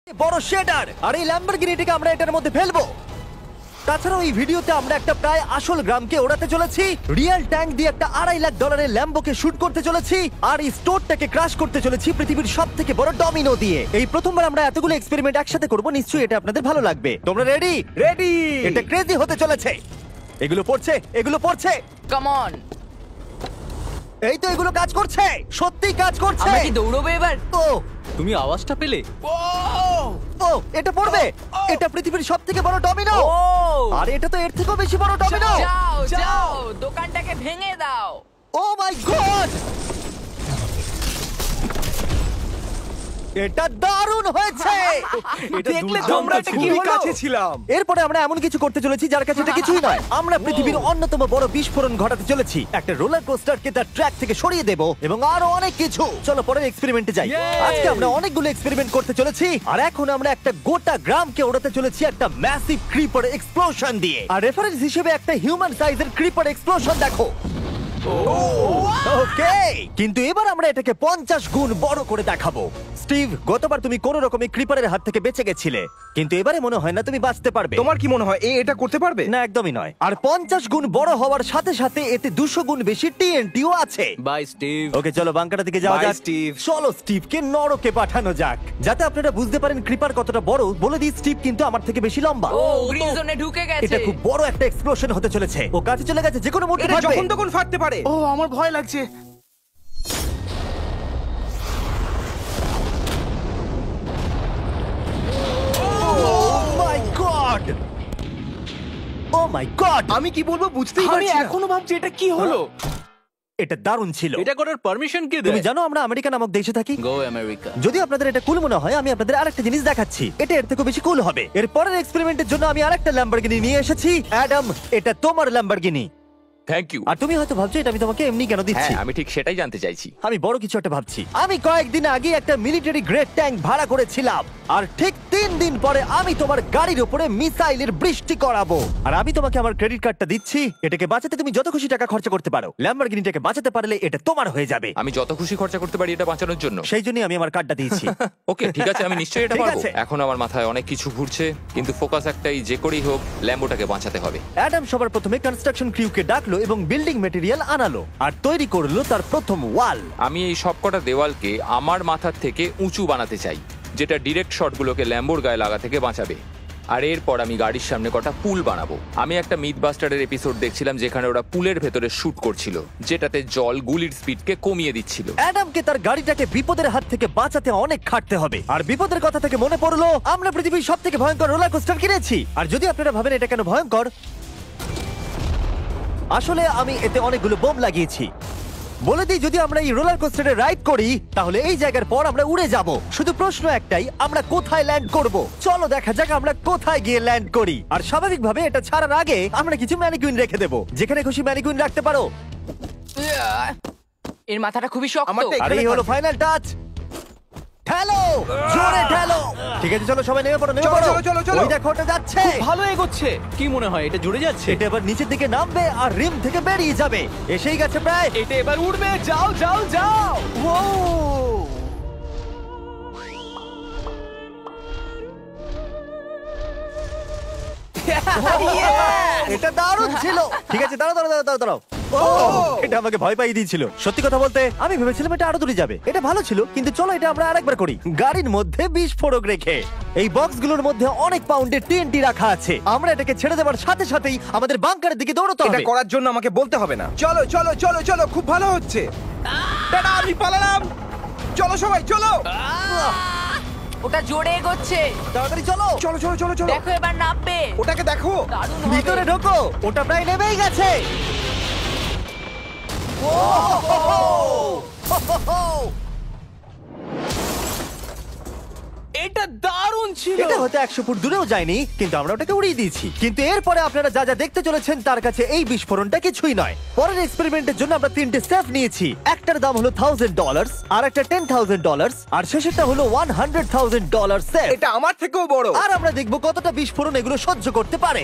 বড় শেডার, আর এই ল্যাম্বরগিনিটিকে আমরা এটার মধ্যে ফেলবো। তাছাড়াও এই ভিডিওতে আমরা একটা প্রায় আসল গ্রামকে ওড়াতে চলেছি, রিয়েল ট্যাঙ্ক দিয়ে একটা $2.5 লাখ ল্যাম্বোকে শুট করতে চলেছি, আর এই স্টোরটাকে ক্রাশ করতে চলেছি পৃথিবীর সব থেকে বড় ডমিনো দিয়ে। এই প্রথমবার আমরা এতগুলো এক্সপেরিমেন্ট একসাথে করবো, নিশ্চয়ই এটা আপনাদের ভালো লাগবে। তোমরা রেডি? রেডি। এটা ক্রেজি হতে চলেছে। এগুলো পড়ছে, এগুলো পড়ছে। Come on. এই তো এগুলো কাজ করছে, সত্যি কাজ করছে। আমরা কি দৌড়বো এবার? ও তুমি আওয়াজটা পেলে? ও এটা পড়বে। এটা পৃথিবীর সব থেকে বড় ডমিনো, ও আর এটা তো এর থেকেও বেশি বড় ডমিনো। যাও যাও দোকানটাকে ভেঙে দাও। ও মাই গড, এটা দারুণ হয়েছে। দেখলে তোমরা এটা কি হলো? কাছে ছিলাম। এরপরে আমরা এমন কিছু করতে চলেছি যার কাছে এটা কিছুই নয়। আমরা পৃথিবীর অন্যতম বড় বিস্ফোরণ ঘটাতে চলেছি, একটা রোলার কোস্টারকে তার ট্র্যাক থেকে সরিয়ে দেব এবং আরো অনেক কিছু। চলো পরের এক্সপেরিমেন্টে যাই। আজকে আমরা অনেকগুলো এক্সপেরিমেন্ট করতে চলেছি, আর এখন আমরা একটা গোটা গ্রামকে ওড়াতে চলেছি একটা ম্যাসিভ ক্রিপার এক্সপ্লোশন দিয়ে। আর রেফারেন্স হিসেবে একটা হিউম্যান সাইজের ক্রিপার এক্সপ্লোশন দেখো। ওকে, কিন্তু এবার আমরা এটাকে 50 গুণ বড় করে দেখাবো। স্টিভ, গতবার তুমি কোন রকমে ক্রিপারের হাত থেকে বেঁচে গেছিলে, কিন্তু এবারে মনে হয় না তুমি বাঁচতে পারবে। তোমার কি মনে হয় এটা করতে পারবে? না, একদমই নয়। আর 50 গুণ বড় হওয়ার সাথে সাথে এতে 200 গুণ বেশি টিএনটিও আছে। Bye Steve. ওকে, চলো বাংকারের দিকে যাওয়া Bye, যাক। Steve. চলো স্টিভকে নরকে পাঠানো যাক, যাতে আপনারা বুঝতে পারেন ক্রিপার কতটা বড়। বলে দিই, স্টিভ কিন্তু আমার থেকে বেশি লম্বা। ও গ্রিন জোনে ঢুকে গেছে। এটা খুব বড় একটা এক্সপ্লোশন হতে চলেছে। ও কাছে চলে গেছে, যে কোনো মুহূর্তে এটা ফাটবে। যখন তখন ফাটতে পারে। ও আমার ভয় লাগছে। মাই গড, ও মাই গড, আমি কি বলবো বুঝতেই পারছি না। আমি এখনো ভাবছি এটা কি হলো। এটা দারুণ ছিল। এটা করার পারমিশন কে তুমি দেয়? জানো আমরা আমেরিকা নামক দেশে থাকি। গো আমেরিকা। যদি আপনাদের এটা কুল মনে হয়, আমি আপনাদের আরেকটা জিনিস দেখাচ্ছি, এটা এর থেকে বেশি কুল হবে। এর পরের এক্সপেরিমেন্টের জন্য আমি আরেকটা ল্যাম্বরগিনি নিয়ে এসেছি। অ্যাডাম, এটা তোমার ল্যাম্বরগিনি। Thank you. আর তুমি হয়তো ভাবছো এটা আমি তোমাকে এমনি কেন দিচ্ছি। হ্যাঁ, আমি ঠিক সেটাই জানতে চাইছি। আমি বড় কিছু একটা ভাবছি। আমি কয়েকদিন আগে একটা মিলিটারি গ্রেড ট্যাঙ্ক ভাড়া করেছিলাম, আর ঠিক 3 দিন পরে আমি তোমার গাড়ির উপরে মিসাইলের বৃষ্টি করাবো। আর আমি তোমাকে আমার ক্রেডিট কার্ডটা দিচ্ছি, এটাকে বাঁচাতে তুমি যত খুশি টাকা খরচা করতে পারো। ল্যাম্বরগিনিটাকে বাঁচাতে পারলে এটা তোমার হয়ে যাবে। আমি যত খুশি খরচা করতে পারি এটা বাঁচানোর জন্য। সেই জন্যই আমি আমার কার্ডটা দিয়েছি। ওকে, ঠিক আছে, আমি নিশ্চয়ই এটা ঠিক পারবো। আছে। এখন আমার মাথায় অনেক কিছু ঘুরছে, কিন্তু ফোকাস একটাই, যে করেই হোক ল্যাম্বোটাকে বাঁচাতে হবে। অ্যাডাম সবার প্রথমে কনস্ট্রাকশন ক্রিউকে ডাকলো এবং বিল্ডিং মেটেরিয়াল আনালো, আর তৈরি করলো তার প্রথম ওয়াল। আমি এই সবকটা দেওয়ালকে আমার মাথার থেকে উঁচু বানাতে চাই, যেটা ডিরেক্ট শটগুলোকে ল্যাম্বোর গায়ে লাগা থেকে বাঁচাবে। আর এরপর আমি গাড়ির সামনে কটা পুল বানাবো। আমি একটা মিথবাস্টারের এপিসোড দেখছিলাম যেখানে ওরা পুলের ভেতরে শুট করছিল, যেটাতে জল গুলির স্পিডকে কমিয়ে দিচ্ছিল। অ্যাডামকে তার গাড়িটাকে বিপদের হাত থেকে বাঁচাতে অনেক খাটতে হবে। আর বিপদের কথা থেকে মনে পড়লো, আমরা পৃথিবীর সব থেকে ভয়ঙ্কর রোলার কোস্টার কিনেছি। আর যদি আপনারা ভাবেন এটা কেন ভয়ঙ্কর, আসলে আমি এতে অনেকগুলো বোম লাগিয়েছি। বলে দিই, যদি আমরা এই রোলার কোস্টারে রাইড করি, তাহলে এই জায়গার পর আমরা উড়ে যাব। শুধু প্রশ্ন একটাই, আমরা কোথায় ল্যান্ড করব? চলো দেখা যাক আমরা কোথায় গিয়ে ল্যান্ড করি। আর স্বাভাবিকভাবে এটা ছাড়ার আগে আমরা কিছু ম্যানিকুইন রেখে দেবো। যেখানে খুশি ম্যানিকুইন রাখতে পারো। এর মাথাটা খুবই শক্ত। আমারটা আর এই হলো ফাইনাল টাচ। ঠেলো, জোরে ঠেলো। ঠিক আছে, চলো সবাই নেমে পড়ো, নেমে চলো, পড়ো। চলো, চলো, চলো। ওই দেখো, ওটা যাচ্ছে। ভালো এগোচ্ছে। কি মনে হয় এটা জুড়ে যাচ্ছে? এটা এবার নিচের দিকে নামবে আর রিম থেকে বেরিয়ে যাবে। এসেই গেছে প্রায়। এটা এবার উঠবে। যাও যাও যাও। ও এটা দারুণ ছিল। ঠিক আছে, দাঁড়াও দাঁড়াও দাঁড়াও দাঁড়াও। এটা আমাকে ভয় পাইয়ে দিয়েছিল। সত্যি কথা বলতে আমি ভেবেছিলাম এটা আরো দূরে যাবে। এটা ভালো ছিল, কিন্তু চলো এটা আমরা আরেকবার করি। গাড়ির মধ্যে বিস্ফোরক রেখে। এই বক্সগুলোর মধ্যে অনেক পাউন্ডের টিএনটি রাখা আছে। আমরা এটাকে ছেড়ে দেওয়ার সাথে সাথেই আমাদের বাংকারের দিকে দৌড়তে এটা হবে। করার জন্য আমাকে বলতে হবে না। চলো চলো চলো চলো, খুব ভালো হচ্ছে। টাটা, আমি পালালাম। চলো সবাই চলো। ওটা জোরে এগোচ্ছে। তাড়াতাড়ি চলো। চলো চলো চলো চলো। দেখো এবার নামবে। ওটাকে দেখো। দারুণ হবে। ভিতরে ঢোকো, ওটা প্রায় নেমেই গেছে। এটা দারুণ ছিল। এটা হয়তো 100 ফুট দূরেও যায়নি, কিন্তু আমরা ওটাকে উড়িয়ে দিয়েছি। কিন্তু এরপরে আপনারা যা যা দেখতে চলেছেন তার কাছে এই বিস্ফোরণটা কিছুই নয়। পরের এক্সপেরিমেন্টের জন্য আমরা 3টে সেফ নিয়েছি। একটার দাম হলো $1000, আর একটা $10,000, আর শেষেরটা হলো $100,000 সেফ। এটা আমার থেকেও বড়। আর আমরা দেখবো কতটা বিস্ফোরণ এগুলো সহ্য করতে পারে।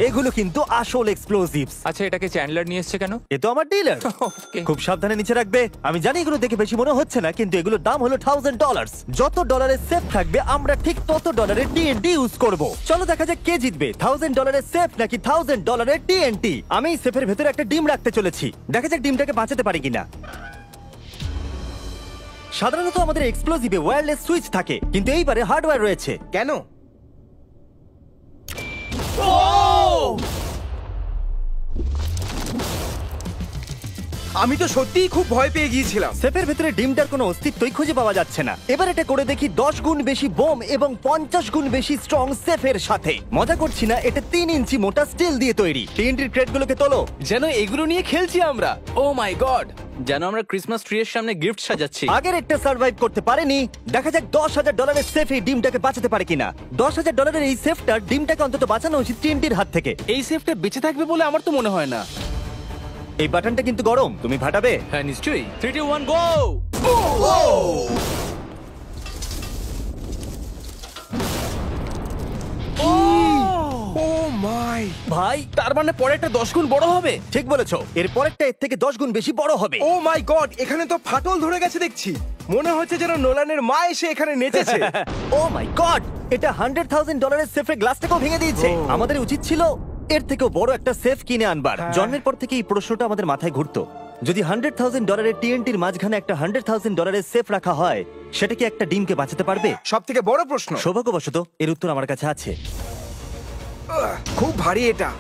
এগুলো কিন্তু আসল এক্সপ্লোসিভস। আচ্ছা, এটাকে চ্যান্ডলার নিয়ে এসছে কেন? এ তো আমার ডিলার। Okay. খুব সাবধানে নিচে রাখবে। আমি জানি এগুলো দেখে বেশি মনে হচ্ছে না, কিন্তু এগুলোর দাম হলো $1000। যত ডলারের সেফ থাকবে আমরা ঠিক তত ডলারের টিএনটি ইউজ করব। চলো দেখা যাক কে জিতবে, $1000 সেফ নাকি $1000 টিএনটি। আমি এই সেফের ভেতরে একটা ডিম রাখতে চলেছি, দেখা যাক ডিমটাকে বাঁচাতে পারি কিনা। সাধারণত আমাদের এক্সপ্লোসিভে ওয়্যারলেস সুইচ থাকে, কিন্তু এইবারে হার্ডওয়্যার রয়েছে। কেন? আমি তো সত্যিই খুব ভয় পেয়ে গিয়েছিলাম। সেফের ভেতরে ডিমটার কোনো অস্তিত্বই খুঁজে পাওয়া যাচ্ছে না। এবার এটা করে দেখি 10 গুণ বেশি বোম এবং 50 গুণ বেশি স্ট্রং সেফের সাথে। মজা করছি না, এটা 3 ইঞ্চি মোটা স্টিল দিয়ে তৈরি। টিএনটির ক্রেটগুলোকে তোলো। যেন এগুলো নিয়ে খেলছি আমরা। ও মাই গড, যেন আমরা ক্রিসমাস ট্রি এর সামনে গিফট সাজাচ্ছি। আগের একটা সার্ভাইভ করতে পারেনি। দেখা যাক $10,000 সেফ এই ডিমটাকে বাঁচাতে পারে কিনা। $10,000 এই সেফটা ডিমটাকে অন্তত বাঁচানো উচিত টিএনটির হাত থেকে। এই সেফটা বেঁচে থাকবে বলে আমার তো মনে হয় না। এই বাটনটা কিন্তু গরম, তুমি ফাটাবে? হ্যাঁ নিশ্চয়ই। 3 2 1 গো। ও মাই! ভাই তার মানে পরে একটা 10 গুণ বড় হবে। ঠিক বলেছো, এর পরেরটা এর থেকে 10 গুণ বেশি বড় হবে। ও মাই গড! এখানে তো ফাটল ধরে গেছে দেখছি। মনে হচ্ছে যেন নোলানের মা এসে এখানে নেচেছে। ও মাই গড, এটা $100,000 সেফের গ্লাসটাকেও ভেঙে দিয়েছে। আমাদের উচিত ছিল এর থেকেও বড় একটা সেফ কিনে আনবার। জন্মের পর থেকে এই প্রশ্নটা আমাদের মাথায় ঘুরতো, যদি $100,000 টিএনটির মাঝখানে একটা $100,000 সেফ রাখা হয়, সেটা কি একটা ডিমকে বাঁচাতে পারবে? সব থেকে বড় প্রশ্ন। সৌভাগ্যবশত এর উত্তর আমার কাছে আছে। খুব ভারী এটা।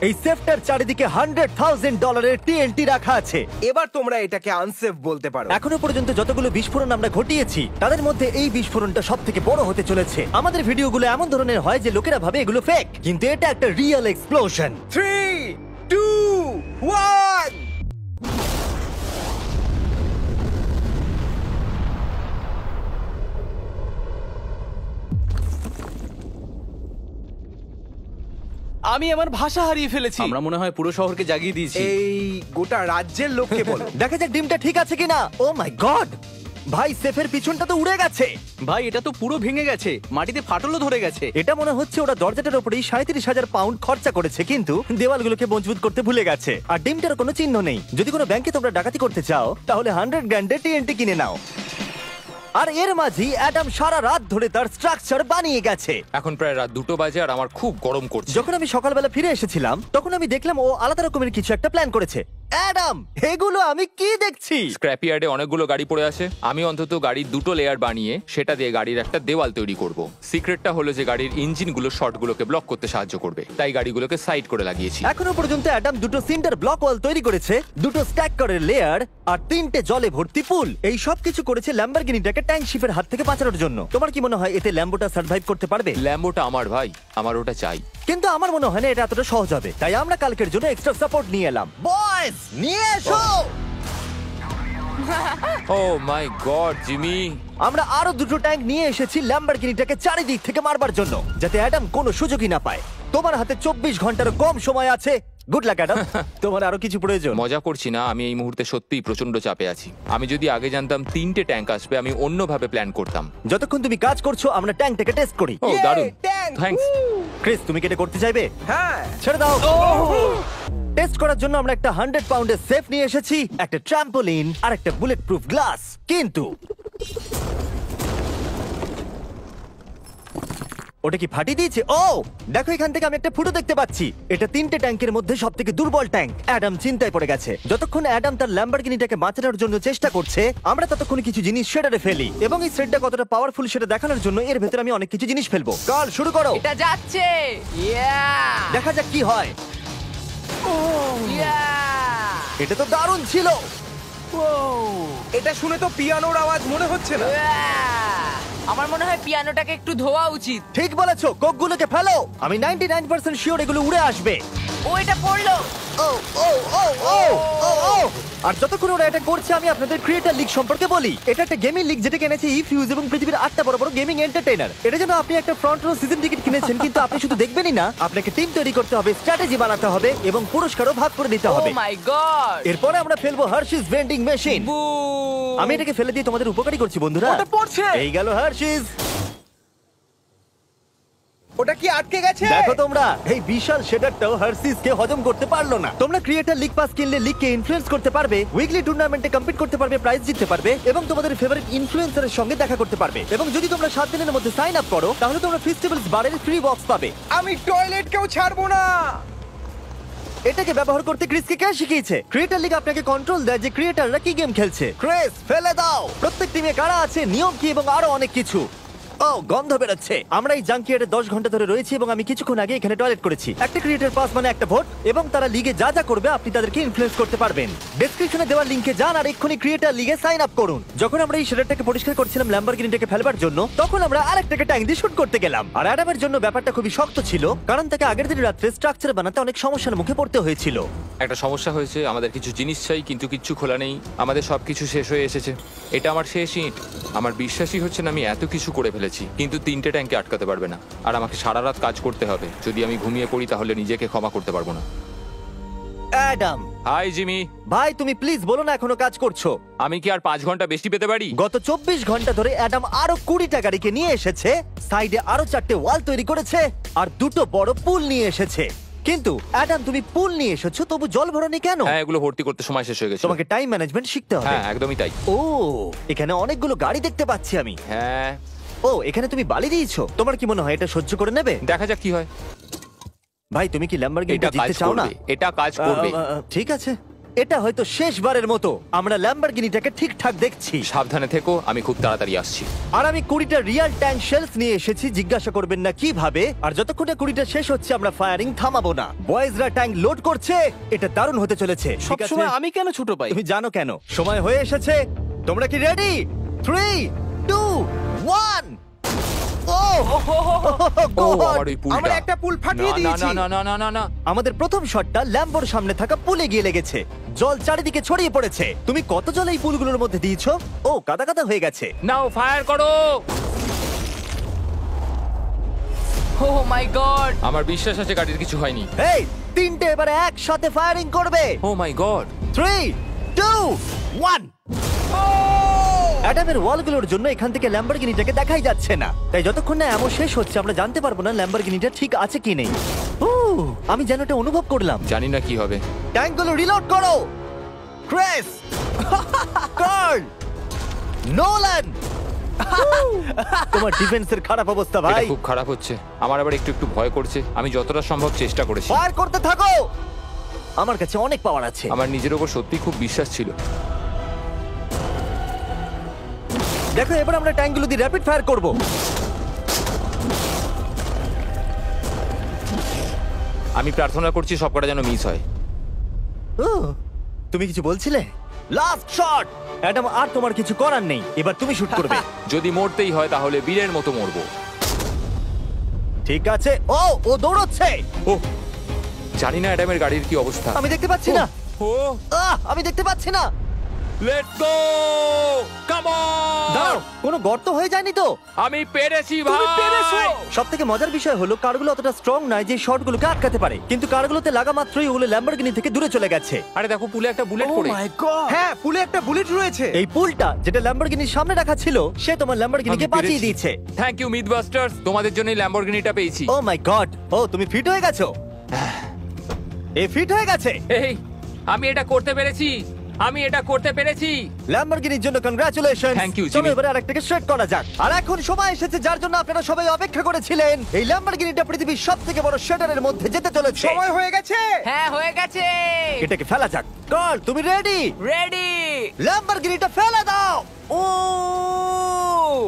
এই সেফটার চারিদিকে $100,000 টিএনটি রাখা আছে। এবার তোমরা এটাকে আনসেফ বলতে পারো। এখনো পর্যন্ত যতগুলো বিস্ফোরণ আমরা ঘটিয়েছি, তাদের মধ্যে এই বিস্ফোরণটা সব থেকে বড় হতে চলেছে। আমাদের ভিডিওগুলো এমন ধরনের হয় যে লোকেরা ভাবে এগুলো ফেক, কিন্তু এটা একটা রিয়েল এক্সপ্লোশন। 3 2 1 আমি আমার ভাষা হারিয়ে ফেলেছি। আমরা মনে হয় পুরো শহরকে জাগিয়ে দিয়েছি। এই গোটা রাজ্যের লোককে বলো। দেখা যাক ডিমটা ঠিক আছে কিনা। ও মাই গড, ভাই সেফের পিছনটা তো উড়ে গেছে। ভাই এটা তো পুরো ভেঙে গেছে, মাটিতে ফাটলও ধরে গেছে। এটা মনে হচ্ছে ওরা দরজাটার উপরেই 37,000 পাউন্ড খরচা করেছে, কিন্তু দেওয়ালগুলোকে মজবুত করতে ভুলে গেছে। আর ডিমটার কোনো চিহ্ন নেই। যদি কোনো ব্যাংকে তোমরা ডাকাতি করতে চাও, তাহলে 100 গ্র্যান্ডের টিএনটি কিনে নাও। আর এর মাঝেই অ্যাডাম সারা রাত ধরে তার স্ট্রাকচার বানিয়ে গেছে। এখন প্রায় রাত 2টো বাজে আর আমার খুব গরম করছে। যখন আমি সকালবেলা ফিরে এসেছিলাম, তখন আমি দেখলাম ও আলাদা রকমের কিছু একটা প্ল্যান করেছে। অ্যাডাম, এগুলো আমি কি দেখছি? স্ক্র্যাপ ইয়ার্ডে অনেকগুলো গাড়ি পড়ে আছে। আমি অন্তত গাড়ির 2টো লেয়ার বানিয়ে সেটা দিয়ে গাড়ির একটা দেওয়াল তৈরি করব। সিক্রেটটা হলো যে গাড়ির ইঞ্জিনগুলো শর্টগুলোকে ব্লক করতে সাহায্য করবে, তাই গাড়িগুলোকে সাইড করে লাগিয়েছি। এখনো পর্যন্ত অ্যাডাম 2টো সিন্টার ব্লক ওয়াল তৈরি করেছে, 2টো স্ট্যাক করের লেয়ার আর 3টে জলে ভর্তি পুল। এই সব কিছু করেছে ল্যাম্বরগিনিটাকে ট্যাঙ্ক শিপের হাত থেকে বাঁচানোর জন্য। তোমার কি মনে হয় এতে ল্যাম্বোটা সার্ভাইভ করতে পারবে? ল্যাম্বোটা আমার ভাই, আমার ওটা চাই। কিন্তু আমার মনে হয় না এটা এতটা সহজ হবে, তাই আমরা কালকের জন্য এক্সট্রা সাপোর্ট নিয়ে এলাম। বয়েজ, নিয়ে এসো। ও মাই গড জিমি, আমরা আরো 2টো ট্যাঙ্ক নিয়ে এসেছি ল্যাম্বরগিনিটাকে চারিদিক থেকে মারবার জন্য, যাতে অ্যাডাম কোনো সুযোগই না পায়। তোমার হাতে 24 ঘন্টারও কম সময় আছে। Good luck Adam. তোমার আরো কিছু প্রয়োজন? মজা করছি না, আমি এই মুহূর্তে সত্যিই প্রচন্ড চাপে আছি। আমি যদি আগে জানতাম 3টে ট্যাঙ্ক আসবে, আমি অন্যভাবে প্ল্যান করতাম। যতক্ষণ তুমি কাজ করছো, আমরা ট্যাঙ্কটাকে টেস্ট করি। ও দারুণ, ট্যাঙ্ক! থ্যাঙ্কস। ক্রিস, তুমি কি এটা করতে চাইবে? হ্যাঁ। ছেড়ে দাও। টেস্ট করার জন্য আমরা একটা 100 পাউন্ডের সেফ নিয়ে এসেছি, একটা ট্রাম্পোলিন আর একটা বুলেট প্রুফ গ্লাস। কিন্তু ওটা কি ফাটিয়ে দিয়েছে? ও দেখো, এখান থেকে আমি একটা ফুটো দেখতে পাচ্ছি। এটা 3টে ট্যাঙ্কের মধ্যে সব থেকে দুর্বল ট্যাঙ্ক। অ্যাডাম চিন্তায় পড়ে গেছে। যতক্ষণ অ্যাডাম তার ল্যাম্বরগিনিটাকে বাঁচানোর জন্য চেষ্টা করছে, আমরা ততক্ষণ কিছু জিনিস শেডারে ফেলি, এবং এই শেডটা কতটা পাওয়ারফুল সেটা দেখানোর জন্য এর ভেতরে আমি অনেক কিছু জিনিস ফেলবো। কাল শুরু করো। এটা যাচ্ছে। ইয়া! দেখা যাক কি হয়। ইয়া! এটা তো দারুণ ছিল। এটা শুনে তো পিয়ানোর আওয়াজ মনে হচ্ছে না। ইয়া! আমার মনে হয় পিয়ানোটাকে একটু ধোয়া উচিত। ঠিক বলেছো, কোকগুলোকে ফেলো। আমি 99% শিওর এগুলো উড়ে আসবে। ও এটা পড়লো। ও ও ও ও ও ও। আর যতক্ষণ ওরা এটা করছে, আমি আপনাদের ক্রিয়েটর লিগ সম্পর্কে বলি। এটা একটা গেমিং লিগ যেটা কিনেছে ইফিউজ এবং পৃথিবীর 8টা বড় বড় গেমিং এন্টারটেইনার। এটা যেন আপনি একটা ফ্রন্ট রো সিজন টিকিট কিনেছেন, কিন্তু আপনি শুধু দেখবেনই না, আপনাকে টিম তৈরি করতে হবে, স্ট্র্যাটেজি বানাতে হবে এবং পুরস্কারও ভাগ করে দিতে ও হবে। মাই গড! এরপরে আমরা ফেলবো হার্শিস ভেন্ডিং মেশিন। বু! আমি এটাকে ফেলে দিয়ে তোমাদের উপকারী করছি বন্ধুরা। ওটা পড়ছে। এই গেল হার্শিস। ওটা কি আটকে গেছে? দেখো তোমরা, এই বিশাল শেডারটাও হার্সিস কে হজম করতে পারলো না। তোমরা ক্রিয়েটর লিগ পাস কিনলে লিগকে ইনফ্লুয়েন্স করতে পারবে, উইকলি টুর্নামেন্টে কম্পিট করতে পারবে, প্রাইজ জিততে পারবে এবং তোমাদের ফেভারিট ইনফ্লুয়েন্সারের সঙ্গে দেখা করতে পারবে। এবং যদি তোমরা 7 দিনের মধ্যে সাইন আপ করো তাহলে তোমরা ফেস্টিভ্যালস বারের ফ্রি বক্স পাবে। আমি টয়লেট কেউ ছাড়বো না। এটাকে ব্যবহার করতে ক্রিসকে কে শিখিয়েছে? ক্রিয়েটর লিগ আপনাকে কন্ট্রোল দেয় যে ক্রিয়েটররা কি গেম খেলছে। ক্রিস, ফেলে দাও। প্রত্যেক টিমে কারা আছে, নিয়ম কি এবং আরো অনেক কিছু। ও, গন্ধ বেরোচ্ছে। আমরা এই জাঙ্কিয়ার্ডে 10 ঘন্টা ধরে রয়েছি এবং আমি কিছুক্ষণ আগে এখানে টয়লেট করেছি। একটা ক্রিয়েটর পাস মানে একটা ভোট, এবং তারা লিগে যা যা করবে আপনি তাদেরকে ইনফ্লুয়েন্স করতে পারবেন। ডেসক্রিপশনে দেওয়া লিংকে যান আর এক্ষুনি ক্রিয়েটর লিগে সাইন আপ করুন। যখন আমরা এই শেডারটাকে পরিষ্কার করছিলাম ল্যাম্বরগিনিটাকে ফেলবার জন্য, তখন আমরা আরেকটাকে ট্যাঙ্ক দিয়ে শুট করতে গেলাম। আর অ্যাডামের জন্য ব্যাপারটা খুবই শক্ত ছিল, কারণ তাকে আগের দিন রাত্রে স্ট্রাকচার বানাতে অনেক সমস্যার মুখে পড়তে হয়েছিল। একটা সমস্যা হয়েছে, আমাদের কিছু জিনিস চাই কিন্তু কিচ্ছু খোলা নেই। আমাদের সবকিছু শেষ হয়ে এসেছে। এটা আমার শেষ ইট। আমার বিশ্বাসই হচ্ছে না আমি এত কিছু করে ফেলেছি, কিন্তু 3টে ট্যাঙ্কে আটকাতে পারবে না। আর আমাকে সারা রাত কাজ করতে হবে। যদি আমি ঘুমিয়ে পড়ি তাহলে নিজেকে ক্ষমা করতে পারবো না। Adam hi Jimmy. ভাই, তুমি প্লিজ বলো না এখনো কাজ করছো। আমি কি আর 5 ঘন্টা বেশি পেতে পারি? গত 24 ঘন্টা ধরে অ্যাডাম আরো 20টা গাড়িকে নিয়ে এসেছে, সাইডে আরো 4টে ওয়াল তৈরি করেছে আর 2টো বড় পুল নিয়ে এসেছে। কিন্তু অ্যাডাম, তুমি পুল নিয়ে এসেছো তবু জল ভরনি কেন? হ্যাঁ, এগুলো ভর্তি করতে সময় শেষ হয়ে গেছে। তোমাকে টাইম ম্যানেজমেন্ট শিখতে হবে। হ্যাঁ, একদমই তাই। ও, এখানে অনেকগুলো গাড়ি দেখতে পাচ্ছি আমি। হ্যাঁ, ও, এখানে তুমি বালি দিয়েছো। তোমার কি মনে হয় এটা সহ্য করে নেবে? দেখা যাক কি হয়। ভাই, তুমি কি ল্যাম্বরগিনিটা এটা কাজ জিততে চাও না? করবে, এটা কাজ করবে। ঠিক আছে, এটা হয়তো শেষবারের মতো আমরা ল্যাম্বরগিনিটাকে ঠিকঠাক দেখছি। সাবধানে থেকো, আমি খুব তাড়াতাড়ি আসছি। আর আমি 20টা রিয়েল ট্যাঙ্ক শেলস নিয়ে এসেছি। জিজ্ঞাসা করবেন না কিভাবে। আর যতক্ষণ না 20টা শেষ হচ্ছে আমরা ফায়ারিং থামাবো না। বয়েজরা ট্যাঙ্ক লোড করছে। এটা দারুণ হতে চলেছে। ঠিক আছে? সবসময় আমি কেন ছোট পাই? তুমি জানো কেন? সময় হয়ে এসেছে। তোমরা কি রেডি? 3, 2, 1। ও, ও, God! আমার ওই পুলটা। আমরা একটা পুল ফাটিয়ে না, দিয়েছি। না, না, না, না, না। আমাদের প্রথম শটটা ল্যাম্বোর সামনে থাকা পুলে গিয়ে লেগেছে। জল চারিদিকে ছড়িয়ে পড়েছে। তুমি কত জল এই পুলগুলোর মধ্যে দিয়েছো? ও, কাদা কাদা হয়ে গেছে। নাও, ফায়ার করো। ও মাই গড! আমার বিশ্বাস আছে গাড়ির কিছু হয়নি। এই, 3টে এবারে একসাথে ফায়ারিং করবে। ও মাই গড। 3, 2, 1। অ্যাডামের ওয়ালগুলোর জন্য এখান থেকে ল্যাম্বরগিনিটাকে দেখাই যাচ্ছে না, তাই যতক্ষণ না এমন শেষ হচ্ছে আমরা জানতে পারবো না ল্যাম্বরগিনিটা ঠিক আছে কি নেই। আমি যেন এটা অনুভব করলাম। জানি না কি হবে। ট্যাঙ্কগুলো রিলোড করো। ক্রেস, কার্ল, নোলান। তোমার ডিফেন্সের খারাপ অবস্থা এটা ভাই। খুব খারাপ হচ্ছে। আমার আবার একটু একটু ভয় করছে। আমি যতটা সম্ভব চেষ্টা করেছি। ফায়ার করতে থাকো। আমার কাছে অনেক পাওয়ার আছে। আমার নিজের ওপর সত্যি খুব বিশ্বাস ছিল। দেখো, এবার আমরা ট্যাঙ্কগুলো দিয়ে র্যাপিড ফায়ার করব। আমি প্রার্থনা করছি সবকটা যেন মিস হয়। তুমি কিছু বলছিলে? Last shot. অ্যাডাম, আর তোমার কিছু করার নেই। এবার তুমি শুট করবে। যদি মরতেই হয় তাহলে বীরের মতো মরবো। ঠিক আছে। ও দৌড়চ্ছে। ও, জানি না অ্যাডামের গাড়ির কি অবস্থা। আমি দেখতে পাচ্ছি না। ও, আমি দেখতে পাচ্ছি না। লেটস গো, কাম দাঁড়াও, অন। কোনো গর্ত হয়ে যায়নি তো? আমি পেরেছি ভাই। সব থেকে মজার বিষয় হলো কারগুলো অতটা স্ট্রং নয় যে শটগুলোকে আটকাতে পারে, কিন্তু কারগুলোতে লাগা মাত্রই ওগুলো ল্যাম্বরগিনি থেকে দূরে চলে গেছে। আরে দেখো, পুলে একটা বুলেট ও পড়ে। মাই গড! হ্যাঁ, পুলে একটা বুলেট রয়েছে। এই পুলটা যেটা ল্যাম্বরগিনির সামনে রাখা ছিল, সে তোমার ল্যাম্বরগিনিকে আমি বাঁচিয়ে পেরেছি। দিয়েছে। থ্যাংক ইউ মিথবাস্টার্স, তোমাদের জন্যই ল্যাম্বরগিনিটা পেয়েছি। ও মাই গড! ও, তুমি ফিট হয়ে গেছো। এ ফিট হয়ে গেছে। এই, আমি এটা করতে পেরেছি। আমি এটা করতে পেরেছি। ল্যাম্বরগিনির জন্য কংগ্রাচুলেশন। Thank you, চলো Jimmy. এবারে আরেকটাকে স্ট্রেট করা যাক। আর এখন সময় এসেছে যার জন্য আপনারা সবাই অপেক্ষা করেছিলেন। এই ল্যাম্বরগিনিটা পৃথিবীর সবথেকে বড় শেডারের মধ্যে যেতে চলেছে। সময় হয়ে গেছে। হ্যাঁ, হয়ে গেছে। এটাকে ফেলা যাক। কার্ল, তুমি রেডি? রেডি। ল্যাম্বরগিনিটা ফেলে দাও। ও,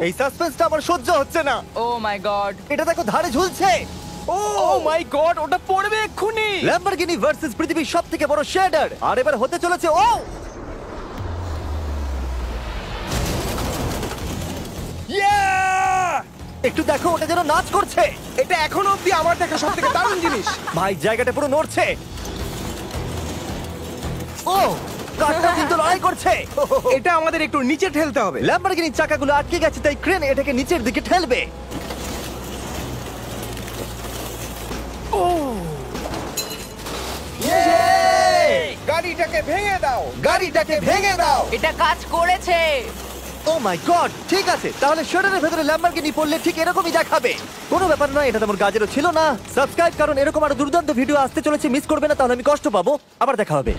এই সাসপেন্সটা আমার সহ্য হচ্ছে না। ও মাই গড! এটা দেখো, ধারে ঝুলছে। ও মাই গড, ওটা পড়বে এক্ষুনি। ল্যাম্বরগিনি ভার্সেস পৃথিবীর সবথেকে বড় শেডার। আর এবার হতে চলেছে ও একটু দেখো, ওটা যেন নাচ করছে। এটা এখনো অব্দি আমার দেখা সবথেকে দারুণ জিনিস। ভাই, জায়গাটা পুরো নড়ছে। ও, কারটা কিন্তু লড়াই করছে। এটা আমাদের একটু নিচে ঠেলতে হবে। ল্যাম্বরগিনির চাকাগুলো আটকে গেছে, তাই ক্রেন এটাকে নিচের দিকে ঠেলবে। গাড়িটাকে ভেঙে দাও। গাড়িটাকে ভেঙে দাও। এটা কাজ করেছে। ও মাই গড, ঠিক আছে, তাহলে শাটারের ভেতরে ল্যাম্বরগিনি পড়লে ঠিক এরকমই দেখাবে। কোনো ব্যাপার নয়, এটা তোমার কাজেরও ছিল না। সাবস্ক্রাইব, কারণ এরকম আরো দুর্দান্ত ভিডিও আসতে চলেছে, মিস করবে না, তাহলে আমি কষ্ট পাবো। আবার দেখা হবে।